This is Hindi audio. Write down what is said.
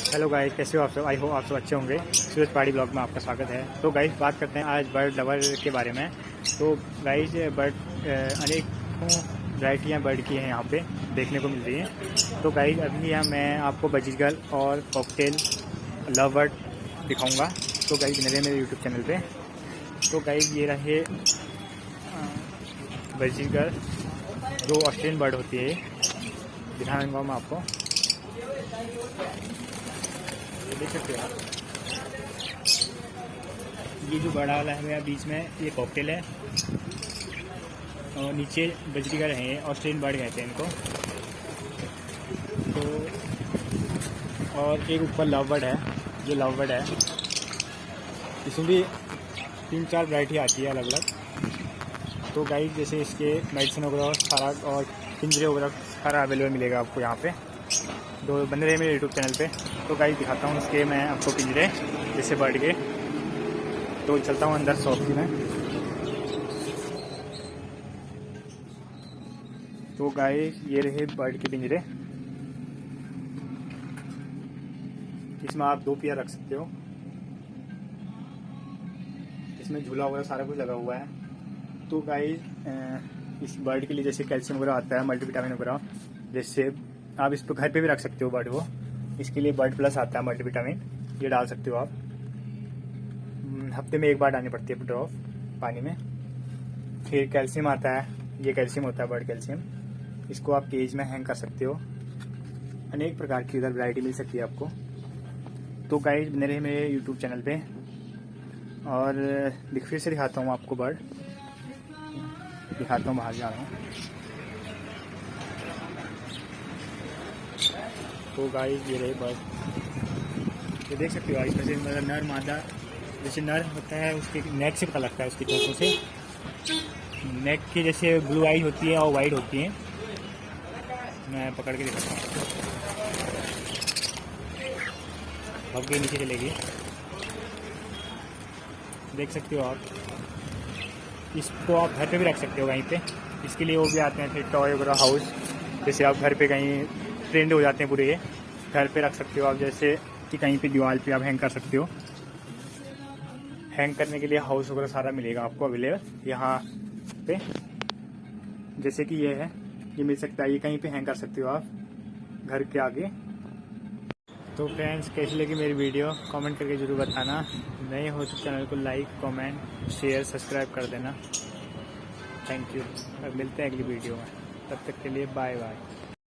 हेलो गाइस, कैसे हो आप सब। आई होप आप सब अच्छे होंगे। सूरज पहाड़ी ब्लॉग में आपका स्वागत है। तो गाइस, बात करते हैं आज बर्ड लवर के बारे में। तो गाइस, बर्ड अनेकों वैरायटियाँ बर्ड की हैं यहाँ पे देखने को मिल रही हैं। तो गाइस, अभी यहाँ मैं आपको बजीगर और कॉकटेल लव बर्ड दिखाऊँगा। तो गाइस, बने रहे मेरे यूट्यूब चैनल पे। तो गाइस, ये रहे बजीगर, जो ऑस्ट्रेलियन बर्ड होती है, दिखाऊँगा मैं आपको। देख सकते हो आप, ये जो बड़ा वाला है बीच में, ये कॉकटेल है और नीचे बजरीगर हैं, ऑस्ट्रेलियन बर्ड कहते हैं इनको। तो और एक ऊपर लव बर्ड है, ये लव बर्ड है। इसमें भी 3-4 वैरायटी आती है अलग अलग। तो गाइस, जैसे इसके मेडिसिन वगैरह सारा और पिंजरे वगैरह सारा अवेलेबल मिलेगा आपको यहाँ पे। तो बने रहे मेरे यूट्यूब चैनल पे। तो गाइस, दिखाता हूँ इसके मैं आपको पिंजरे जैसे बर्ड के। तो चलता हूँ अंदर शॉप की में। तो गाइस, ये रहे बर्ड के पिंजरे। इसमें आप 2 पेयर रख सकते हो। इसमें झूला वगैरह सारा कुछ लगा हुआ है। तो गाइस, इस बर्ड के लिए जैसे कैल्शियम वगैरह आता है, मल्टीविटामिन वगैरह, जैसे आप इसको घर पे भी रख सकते हो बर्ड को। इसके लिए बर्ड प्लस आता है मल्टीविटामिन, ये डाल सकते हो आप। हफ्ते में 1 बार डालनी पड़ती है ड्रॉप पानी में। फिर कैल्शियम आता है, ये कैल्शियम होता है बर्ड कैल्शियम। इसको आप केज में हैंग कर सकते हो। अनेक प्रकार की उधर वैरायटी मिल सकती है आपको। तो गाइस, बने रहे मेरे यूट्यूब चैनल पे। और फिर से दिखाता हूँ आपको बर्ड, दिखाता हूँ, बाहर जा रहा हूँ। तो गाइस, ये रहे बर्ड, ये देख सकते हो। इसमें से नर मादा, जैसे नर होता है उसके नेक से पता लगता है, उसकी चोंचों से। नेक की जैसे ब्लू आई होती है और वाइट होती है। मैं पकड़ के दिखाता हूँ, अब के नीचे चलेगी, देख सकते हो आप। इसको आप घर पे भी रख सकते हो वहीं पे। इसके लिए वो भी आते हैं फिर टॉय वगैरह हाउस, जैसे आप घर पे कहीं ट्रेंड हो जाते हैं पूरे, घर पे रख सकते हो आप। जैसे कि कहीं पे दीवार पे आप हैंग कर सकते हो। हैंग करने के लिए हाउस वगैरह सारा मिलेगा आपको अवेलेबल यहाँ पे। जैसे कि ये है, ये मिल सकता है, ये कहीं पे हैंग कर सकते हो आप घर के आगे। तो फ्रेंड्स, कैसी लगी मेरी वीडियो कमेंट करके ज़रूर बताना। नए हो तो चैनल को लाइक, कमेंट, शेयर, सब्सक्राइब कर देना। Thank you. अब मिलते हैं अगली वीडियो में, तब तक के लिए बाय बाय।